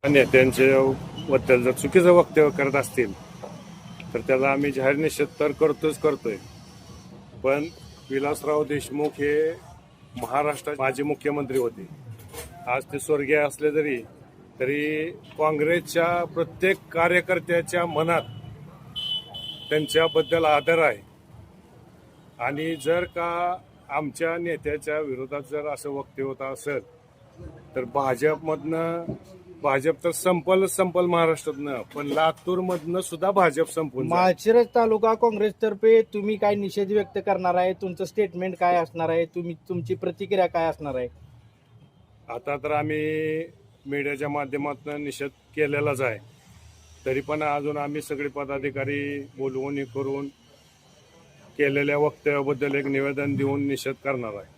नेत्यांच्या बद्दल जर चुकीचं वक्तव्य करत असतील तर त्याला आम्ही जाहीर निषेध तर करतोय. पण विलासराव देशमुख हे महाराष्ट्राचे माजी मुख्यमंत्री होते. आज ते स्वर्गीय असले तरी काँग्रेसच्या प्रत्येक कार्यकर्त्याच्या मनात त्यांच्याबद्दल आदर आहे. आणि जर का आमच्या नेत्याच्या विरोधात जर असं वक्तव्य होत असेल तर भाजप तर संपल महाराष्ट्रातनं, पण लातूरमधनं सुद्धा भाजप संपून माळशिरस तालुका काँग्रेसतर्फे तुम्ही काय निषेध व्यक्त करणार आहे? तुमचं स्टेटमेंट काय असणार आहे? तुमची प्रतिक्रिया काय असणार आहे? आता तर आम्ही मीडियाच्या माध्यमातून निषेध केलेलाच आहे. तरी पण अजून आम्ही सगळे पदाधिकारी बोलवून करून केलेल्या वक्तव्याबद्दल एक निवेदन देऊन निषेध करणार आहे.